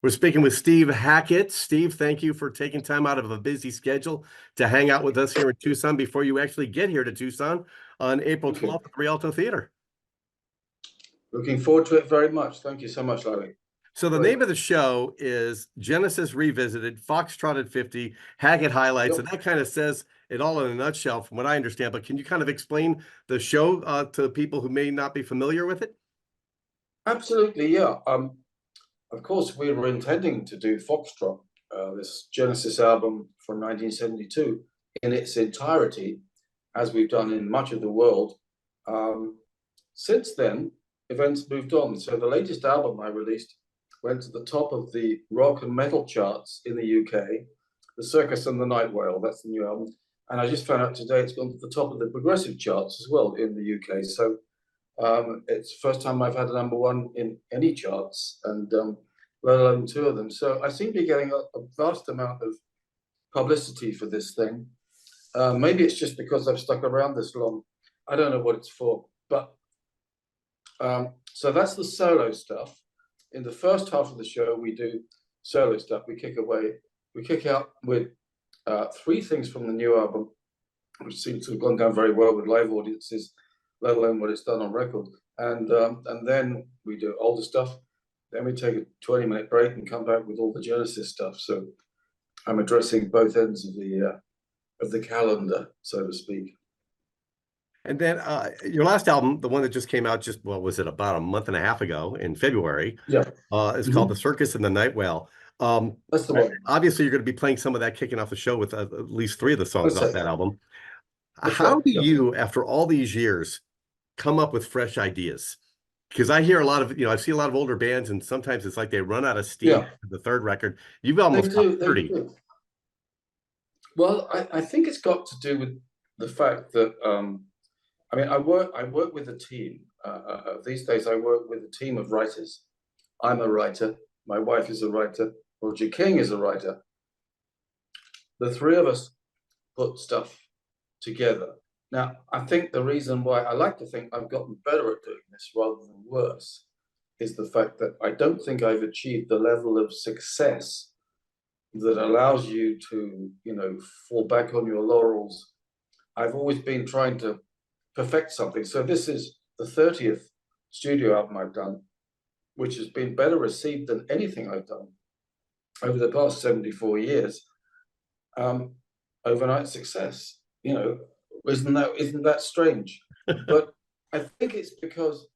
We're speaking with Steve Hackett. Steve, thank you for taking time out of a busy schedule to hang out with us here in Tucson before you actually get here to Tucson on April Thank you. 12th at the Rialto Theater. Looking forward to it very much. Thank you so much, Larry. So the Great. name of the show is Genesis Revisited, Foxtrot at 50, Hackett Highlights, Yep. and that kind of says it all in a nutshell from what I understand. But can you kind of explain the show to people who may not be familiar with it? Absolutely, yeah. Of course, we were intending to do Foxtrot, this Genesis album from 1972, in its entirety, as we've done in much of the world. Since then, events moved on. So the latest album I released went to the top of the rock and metal charts in the UK, The Circus and the Night Whale, that's the new album. And I just found out today it's gone to the top of the progressive charts as well in the UK. So it's the first time I've had a number one in any charts, and let alone two of them. So I seem to be getting a vast amount of publicity for this thing. Maybe it's just because I've stuck around this long. I don't know what it's for. But so that's the solo stuff. In the first half of the show, we do solo stuff. We kick out with three things from the new album, which seems to have gone down very well with live audiences, let alone what it's done on record. And then we do older stuff. Then we take a 20-minute break and come back with all the Genesis stuff. So I'm addressing both ends of the calendar, so to speak. And then your last album, the one that just came out was it about a month and a half ago in February? Yeah. Is called The Circus and the Night Whale. That's the one. Obviously, you're going to be playing some of that kicking off the show with at least three of the songs That's off it. that album. That's How right. do Yeah. you, after all these years, come up with fresh ideas? Because I hear a lot of, I've seen a lot of older bands, and sometimes it's like they run out of steam Yeah. for the third record. You've They almost got do. They 30. do. Well, I think it's got to do with the fact that I mean, I work with a team. These days, I work with a team of writers. I'm a writer. My wife is a writer. Roger King is a writer. The three of us put stuff together. Now, I think the reason why I like to think I've gotten better at doing this rather than worse is the fact that I don't think I've achieved the level of success that allows you to, fall back on your laurels. I've always been trying to perfect something. So this is the 30th studio album I've done, which has been better received than anything I've done over the past 74 years. Overnight success, isn't that strange? But I think it's because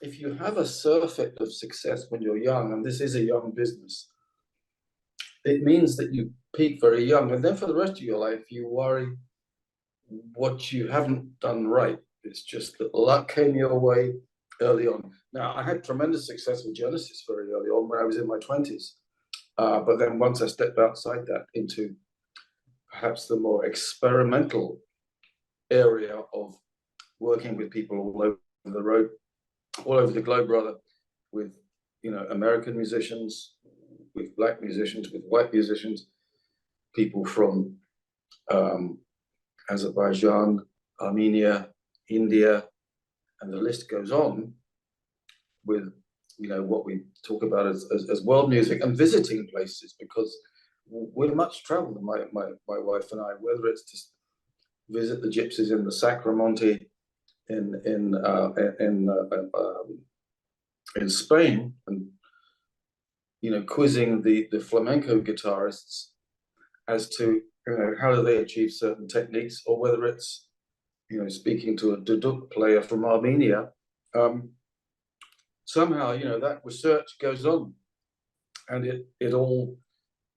if you have a surfeit of success when you're young, and this is a young business, it means that you peak very young, and then for the rest of your life, you worry what you haven't done right. It's just that luck came your way early on. Now, I had tremendous success with Genesis very early on when I was in my 20s. But then once I stepped outside that into perhaps the more experimental area of working with people all over the road, all over the globe, rather, with American musicians, with Black musicians, with white musicians, people from Azerbaijan, Armenia, India, and the list goes on, with what we talk about as world music, and visiting places, because we're much traveled, my wife and I, whether it's to visit the gypsies in the Sacromonte in Spain, and quizzing the flamenco guitarists as to how do they achieve certain techniques, or whether it's speaking to a duduk player from Armenia. Somehow that research goes on, and it all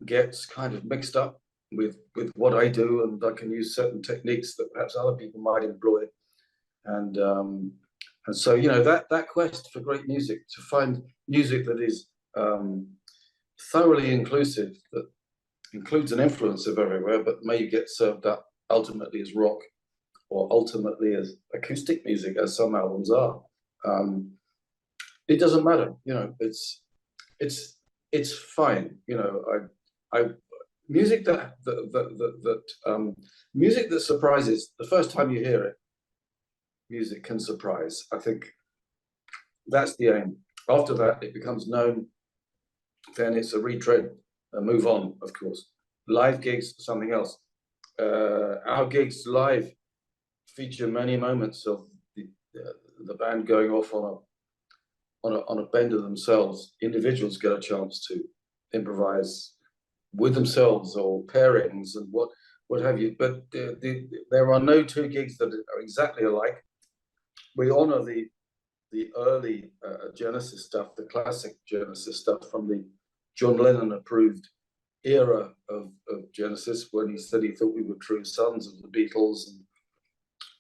gets kind of mixed up with what I do, and I can use certain techniques that perhaps other people might employ, and so that quest for great music, to find music that is thoroughly inclusive, that includes an influence of everywhere, but may get served up ultimately as rock, or ultimately as acoustic music, as some albums are. It doesn't matter, it's fine. I music music that surprises the first time you hear it. Music can surprise. I think that's the aim. After that, it becomes known, then it's a retread, a move on, of course. Live gigs, something else. Our gigs live feature many moments of the band going off on a bender themselves. Individuals get a chance to improvise with themselves or pairings and what have you. But there are no two gigs that are exactly alike. We honor the early Genesis stuff, the classic Genesis stuff from the John Lennon approved era of Genesis, when he said he thought we were true sons of the Beatles, and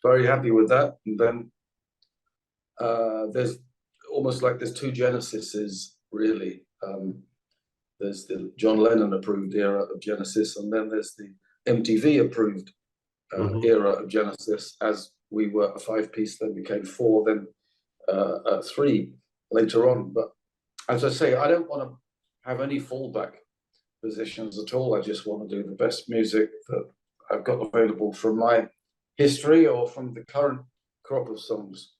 very happy with that. And then there's almost like there's two Genesises, really. There's the John Lennon approved era of Genesis, and then there's the MTV approved era of Genesis, as we were a 5-piece, then became 4, then 3 later on. But as I say, I don't want to have any fallback positions at all. I just want to do the best music that I've got available from my history or from the current crop of songs.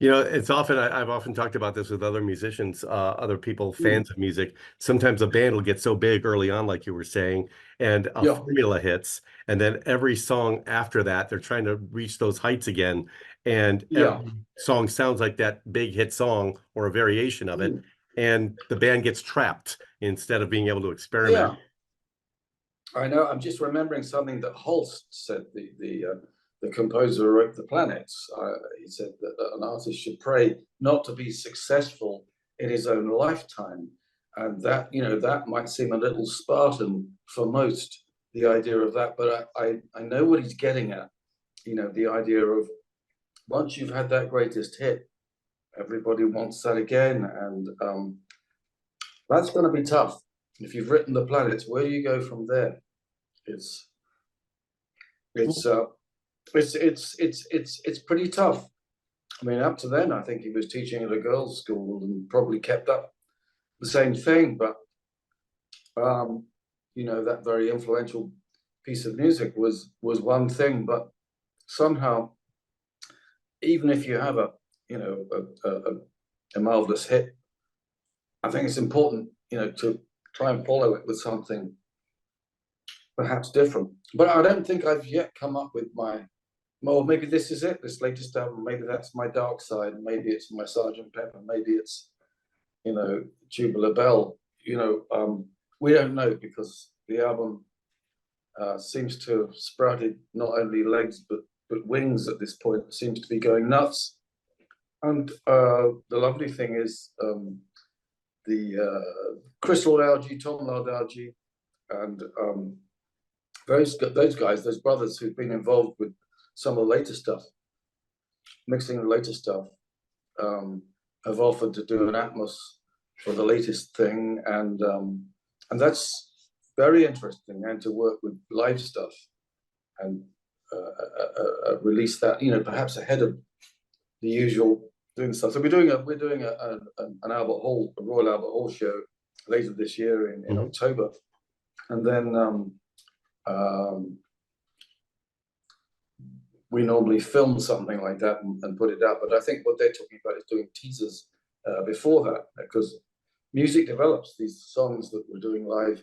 You know, it's often, I've often talked about this with other musicians, other people, fans of music. Sometimes a band will get so big early on, like you were saying, and a formula hits, and then every song after that, they're trying to reach those heights again. And every song sounds like that big hit song or a variation of it. And the band gets trapped instead of being able to experiment. I know. I'm just remembering something that Holst said, the composer who wrote The Planets. He said that an artist should pray not to be successful in his own lifetime. And that, you know, that might seem a little Spartan for most, the idea of that. But I know what he's getting at, you know, the idea of once you've had that greatest hit, everybody wants that again. And that's going to be tough. If you've written The Planets, where do you go from there? It's pretty tough. I mean, up to then, I think he was teaching at a girls' school and probably kept up the same thing. But you know, that very influential piece of music was one thing. But somehow, even if you have a marvelous hit, I think it's important, you know, to try and follow it with something perhaps different. But I don't think I've yet come up with my, well, maybe this is it, this latest album, maybe that's my dark side, maybe it's my Sergeant Pepper, maybe it's, you know, Tubular Bell. You know, we don't know, because the album seems to have sprouted not only legs but wings at this point. It seems to be going nuts. And the lovely thing is the Chris Lord-Alge, Tom Lord-Alge, and those guys, those brothers who've been involved with some of the later stuff, mixing the later stuff, have offered to do an Atmos for the latest thing, and that's very interesting, and to work with live stuff and release that, you know, perhaps ahead of the usual doing stuff. So we're doing an Albert Hall, a Royal Albert Hall show later this year in October, and then we normally film something like that and put it out. But I think what they're talking about is doing teasers before that, because music develops. These songs that we're doing live,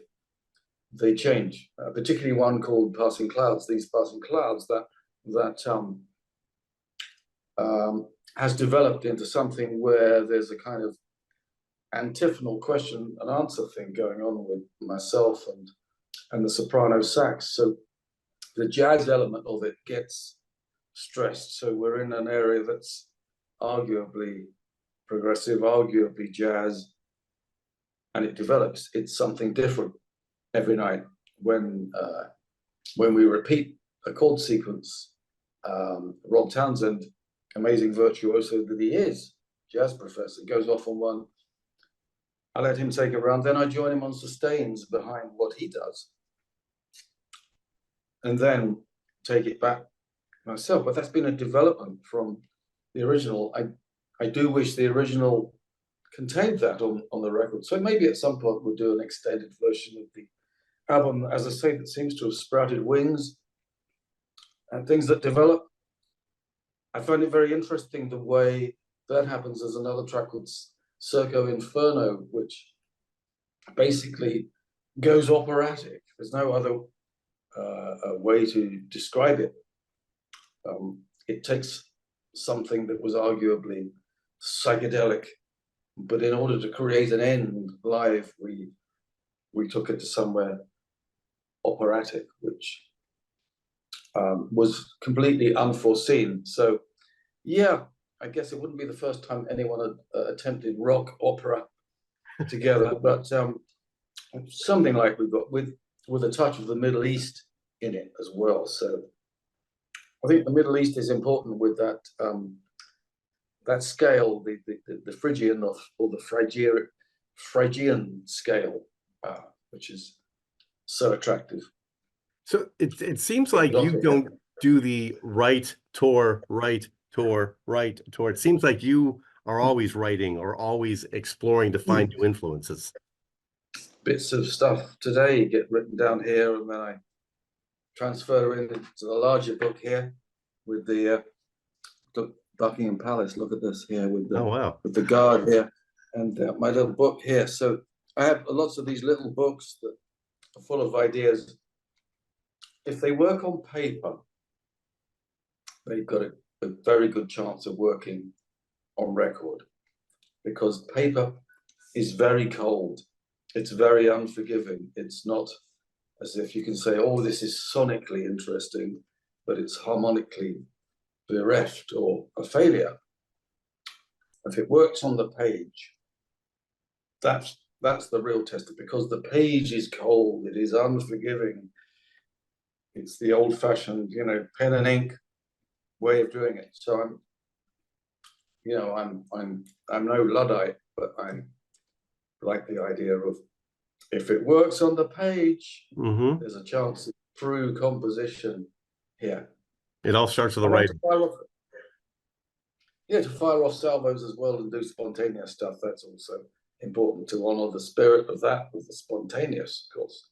they change. Particularly one called "Passing Clouds." These passing clouds that has developed into something where there's a kind of antiphonal question and answer thing going on with myself and the soprano sax. So the jazz element of it gets stressed. So we're in an area that's arguably progressive, arguably jazz, and it develops. It's something different every night. When we repeat a chord sequence, Rob Townsend, amazing virtuoso that he is, jazz professor, goes off on one. I let him take a round, then I join him on sustains behind what he does, and then take it back myself. But that's been a development from the original. I do wish the original contained that on the record. So maybe at some point we'll do an extended version of the album, as I say, that seems to have sprouted wings and things that develop. I find it very interesting the way that happens. There's another track called Circo Inferno, which basically goes operatic. There's no other way to describe it. It takes something that was arguably psychedelic, but in order to create an end live, we took it to somewhere operatic, which was completely unforeseen. So, yeah, I guess it wouldn't be the first time anyone had attempted rock opera together, but something like we've got with a touch of the Middle East in it as well. So I think the Middle East is important with that that scale, the Phrygian or the Phrygian scale, which is so attractive. So it seems like you Exotic. don't do the right tour, right tour, right tour. It seems like you are always writing or always exploring to find new influences. Bits of stuff today get written down here, and then I transfer into the larger book here with the Buckingham Palace. Look at this here Oh wow. with the guard here, and my little book here. So I have lots of these little books that are full of ideas. If they work on paper, they've got a very good chance of working on record, because paper is very cold. It's very unforgiving. It's not as if you can say, oh, this is sonically interesting, but it's harmonically bereft or a failure. If it works on the page, that's the real tester, because the page is cold, it is unforgiving. It's the old-fashioned, pen and ink way of doing it. So I'm no Luddite, but I like the idea of, if it works on the page, there's a chance through composition here. It all starts with the writing. To fire off salvos as well and do spontaneous stuff. That's also important, to honor the spirit of that, with the spontaneous, of course.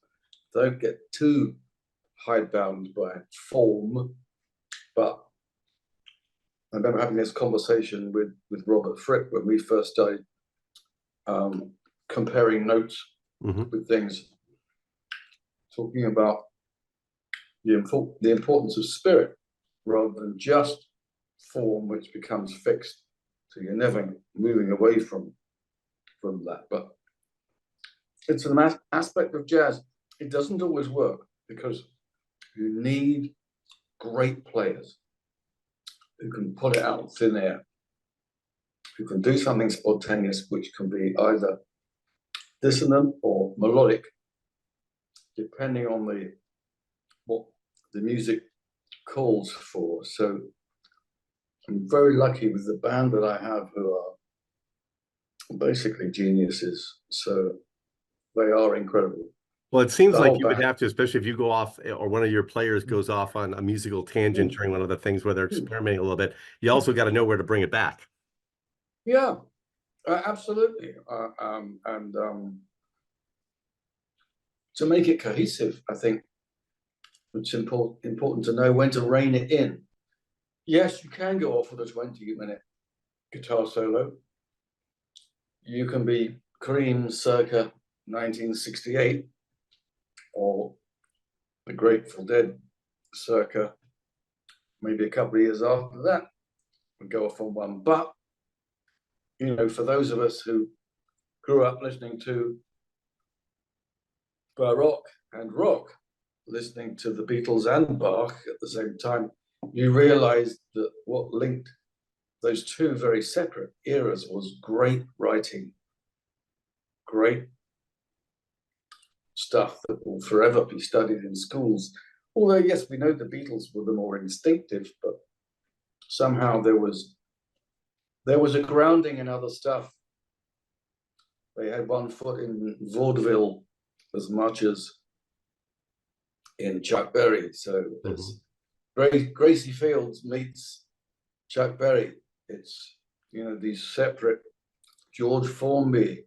Don't get too hidebound by form. But I remember having this conversation with Robert Fripp when we first started comparing notes with things, talking about the importance of spirit rather than just form, which becomes fixed. So you're never moving away from that. But it's an aspect of jazz. It doesn't always work, because you need great players who can put it out of thin air, who can do something spontaneous, which can be either dissonant or melodic, depending on what the music calls for. So I'm very lucky with the band that I have, who are basically geniuses. So they are incredible. Well, it seems like you would have to, especially if you go off, or one of your players goes off on a musical tangent during one of the things where they're experimenting a little bit. You also got to know where to bring it back. Yeah, absolutely. To make it cohesive, I think it's important to know when to rein it in. Yes, you can go off with a 20-minute guitar solo. You can be Cream circa 1968, or the Grateful Dead circa maybe a couple of years after that, and go off on one. But, for those of us who grew up listening to Baroque and rock, listening to the Beatles and Bach at the same time, you realize that what linked those two very separate eras was great writing, great stuff that will forever be studied in schools. Although, yes, we know the Beatles were the more instinctive, but somehow there was a grounding in other stuff. They had one foot in vaudeville as much as in Chuck Berry. So it's Gracie Fields meets Chuck Berry. It's, these separate George Formby,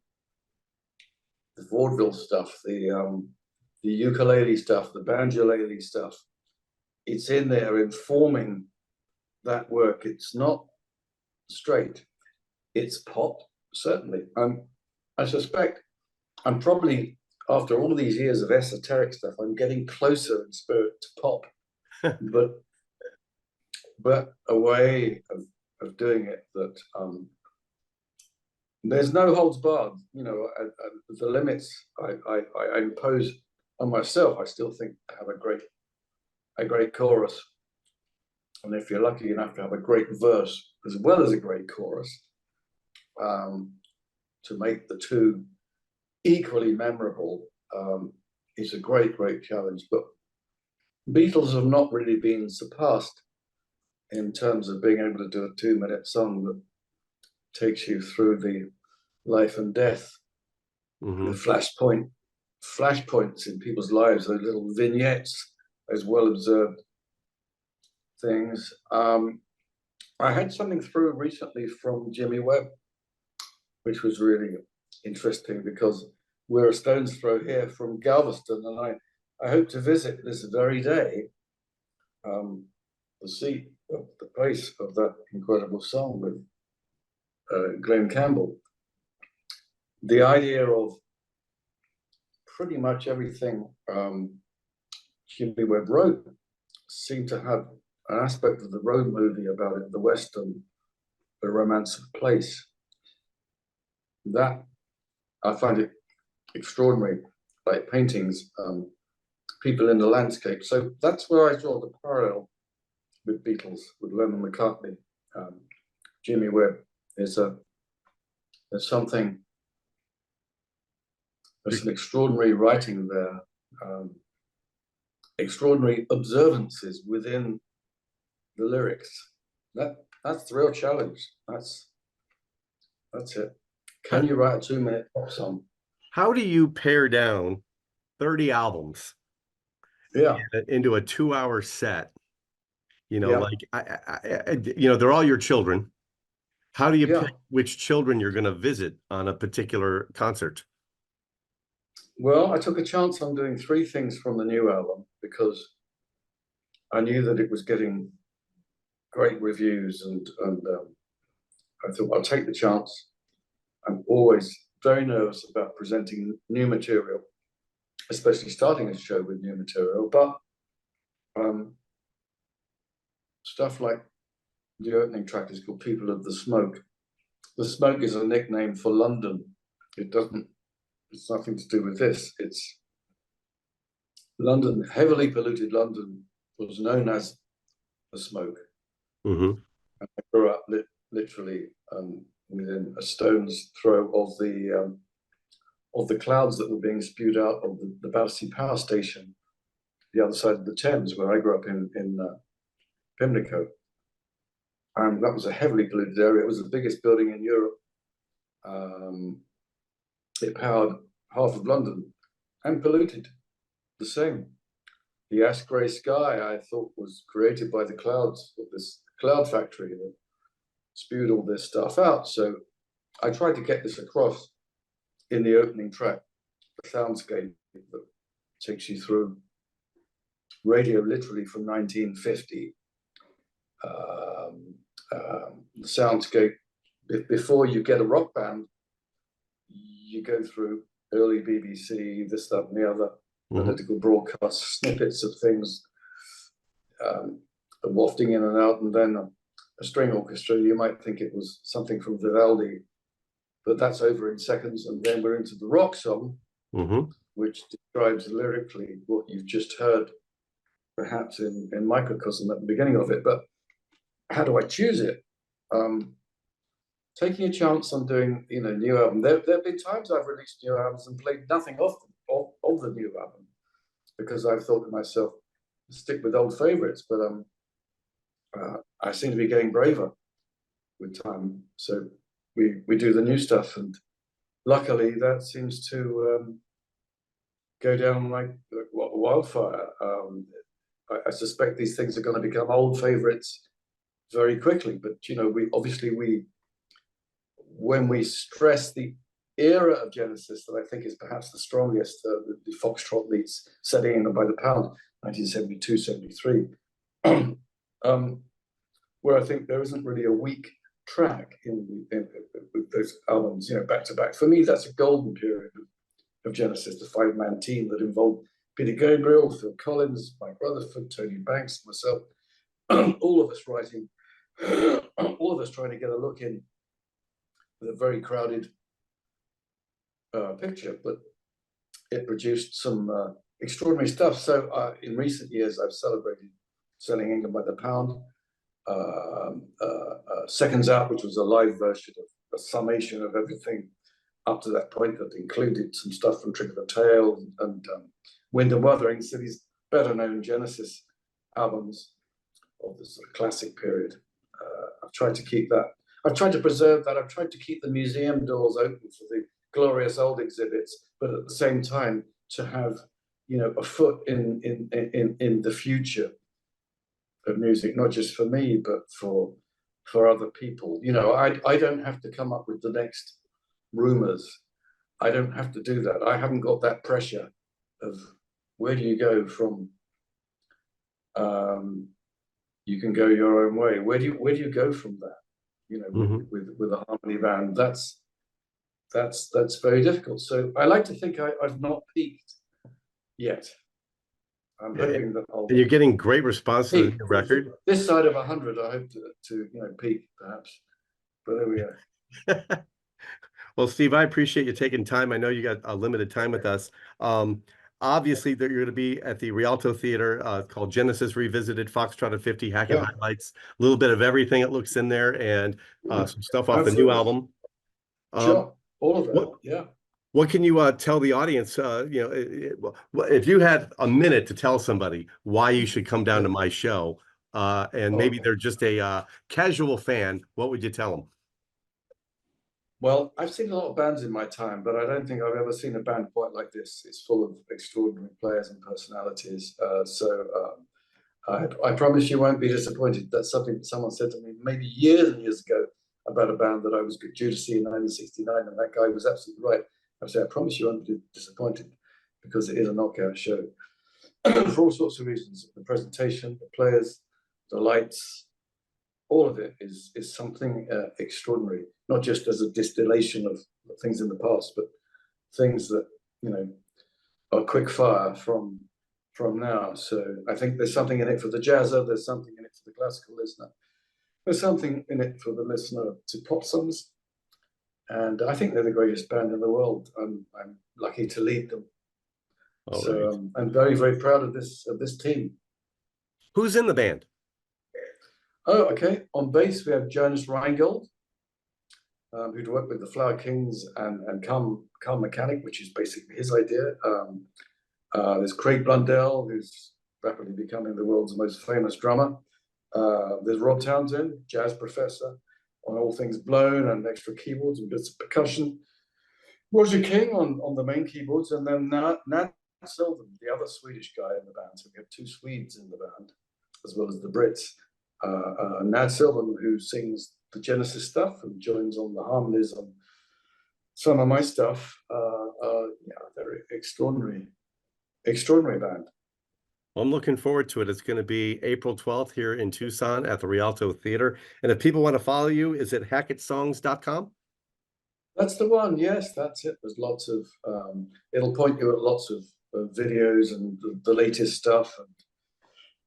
the vaudeville stuff, the ukulele stuff, the banjolele stuff. It's in there informing that work. It's not straight. It's pop, certainly. I suspect I'm probably, after all these years of esoteric stuff, I'm getting closer in spirit to pop, but a way of doing it that there's no holds barred. You know, the limits I impose on myself, I still think I have a great chorus, and if you're lucky enough to have a great verse as well as a great chorus, um, to make the two equally memorable, is a great challenge. But Beatles have not really been surpassed in terms of being able to do a 2 minute song that takes you through the life and death, the flashpoints in people's lives, those little vignettes, those well observed things. I had something through recently from Jimmy Webb, which was really interesting because we're a stone's throw here from Galveston, and I hope to visit this very day, the seat of the place of that incredible song with Glenn Campbell. The idea of pretty much everything Jimmy Webb wrote seemed to have an aspect of the road movie about it, the Western, the romance of place. That I find it extraordinary, like paintings, people in the landscape. So that's where I draw the parallel with Beatles, with Lennon McCartney, Jimmy Webb. There's something, there's some extraordinary writing there, extraordinary observances within the lyrics. That's the real challenge. That's it. Can you write a 2 minute pop song? How do you pare down 30 albums into a 2 hour set? You know, like they're all your children. How do you pick which children you're going to visit on a particular concert? Well, I took a chance on doing three things from the new album because I knew that it was getting great reviews, and I thought I'll take the chance. I'm always very nervous about presenting new material, especially starting a show with new material. But stuff like the opening track is called "People of the Smoke." The smoke is a nickname for London. It's nothing to do with this. It's London, heavily polluted London was known as the smoke. Mm-hmm. I grew up literally within a stone's throw of the clouds that were being spewed out of the Battersea Power Station, the other side of the Thames, where I grew up in Pimlico. And that was a heavily polluted area. It was the biggest building in Europe. It powered half of London and polluted the same. The ash grey sky, I thought, was created by the clouds of this cloud factory that spewed all this stuff out. So I tried to get this across in the opening track, the soundscape that takes you through radio literally from 1950. The soundscape, before you get a rock band, you go through early BBC, this, that, and the other, political broadcasts, snippets of things, wafting in and out, and then a string orchestra. You might think it was something from Vivaldi, but that's over in seconds. And then we're into the rock song, which describes lyrically what you've just heard, perhaps in microcosm at the beginning of it. But how do I choose it? Taking a chance on doing, new album. There have been times I've released new albums and played nothing of the new album because I've thought to myself, stick with old favorites. But I seem to be getting braver with time. So we do the new stuff, and luckily that seems to go down like wildfire. I suspect these things are going to become old favorites very quickly. But when we stress the era of Genesis that I think is perhaps the strongest, the Foxtrot leads setting in by the pound, 1972, 73, where I think there isn't really a weak track in those albums, back to back. For me, that's a golden period of Genesis, the five-man team that involved Peter Gabriel, Phil Collins, Mike Rutherford, Tony Banks, myself, all of us writing, all of us trying to get a look in with a very crowded picture, but it produced some extraordinary stuff. So in recent years, I've celebrated selling England by the pound. Seconds Out, which was a live version of a summation of everything up to that point that included some stuff from Trick of the Tail and Wind and Wuthering, so these better known Genesis albums of the sort of classic period. I've tried to keep that. I've tried to preserve that. I've tried to keep the museum doors open for the glorious old exhibits, but at the same time to have, you know, a foot in the future of music, not just for me, but for other people. You know, I don't have to come up with the next rumors. I don't have to do that. I haven't got that pressure of where do you go from you can go your own way. Where do you go from that? You know, with a harmony band. That's very difficult. So I like to think I've not peaked yet. I'm hoping that I'll. You're getting great response to the new record. This side of 100, I hope to you know peak perhaps. But there we are. Well, Steve, I appreciate you taking time. I know you got a limited time with us. Obviously, that you're going to be at the Rialto Theater called Genesis Revisited, Foxtrot at 50, Hacket highlights, a little bit of everything that looks in there, and some stuff off the new album. Sure, all of that. Yeah. What can you tell the audience? You know, if you had a minute to tell somebody why you should come down to my show, and maybe they're just a casual fan, what would you tell them? Well, I've seen a lot of bands in my time, but I don't think I've ever seen a band quite like this. It's full of extraordinary players and personalities. I promise you won't be disappointed. That's something that someone said to me maybe years and years ago about a band that I was due to see in 1969, and that guy was absolutely right. I say, I promise you won't be disappointed because it is a knockout show for all sorts of reasons. The presentation, the players, the lights, all of it is something extraordinary, not just as a distillation of things in the past, but things that, you know, are quick fire from now. So I think there's something in it for the jazzer, there's something in it for the classical listener, there's something in it for the listener to pop songs. And I think they're the greatest band in the world. I'm lucky to lead them. All so right. I'm very, very proud of this team. Who's in the band? Oh, okay. On bass, we have Jonas Reingold, who'd worked with the Flower Kings and Calm Mechanic, which is basically his idea. There's Craig Blundell, who's rapidly becoming the world's most famous drummer. There's Rob Townsend, jazz professor on all things blown and extra keyboards and bits of percussion. Roger King on the main keyboards, and then Nat Sylvan, the other Swedish guy in the band. So we have two Swedes in the band, as well as the Brits. Nat Sylvan, who sings the Genesis stuff and joins on the harmonies on some of my stuff. Yeah, they're extraordinary band. Well, I'm looking forward to it. It's going to be April 12th here in Tucson at the Rialto Theater. And if people want to follow you, is it hacketsongs.com? That's the one. Yes, that's it. There's lots of, it'll point you at lots of videos and the latest stuff. And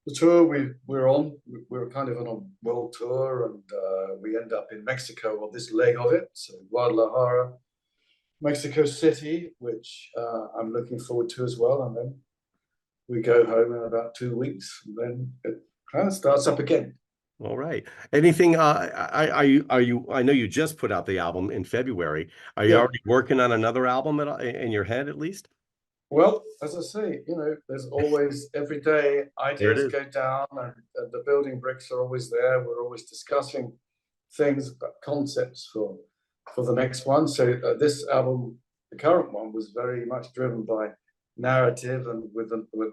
the tour we're kind of on a world tour, and we end up in Mexico, or this leg of it. So Guadalajara, Mexico City, which I'm looking forward to as well. And then we go home in about 2 weeks, and then it kind of starts up again. All right. Anything, are you, I know you just put out the album in February. Are you already working on another album in your head at least? Well, as I say, you know, there's always, every day ideas go down, and the building bricks are always there. We're always discussing things, concepts for the next one. So this album, the current one, was very much driven by narrative and with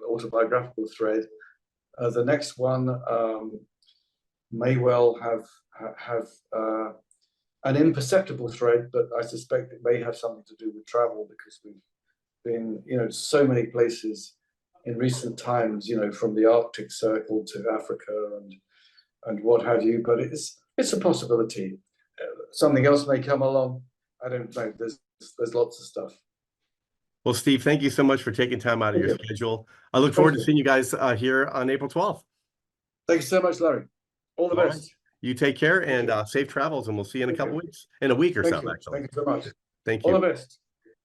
autobiographical thread. The next one may well have an imperceptible thread, but I suspect it may have something to do with travel, because we've been, you know, so many places in recent times, you know, from the Arctic Circle to Africa and what have you. But it's a possibility. Something else may come along. I don't know. There's lots of stuff. Well, Steve, thank you so much for taking time out of Thank your you. schedule. I look forward Thank to you. seeing you guys here on April 12th. Thank you so much, Larry. All the All right. best. You take care Thank and you. safe travels, and we'll see you in a Thank couple you. weeks, in a week or so, Thank you. actually. Thank you so much. Thank All the you. best.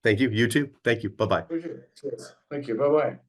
Thank you. You too. Thank you. Bye-bye. Appreciate it. Cheers. Thank you. Bye bye.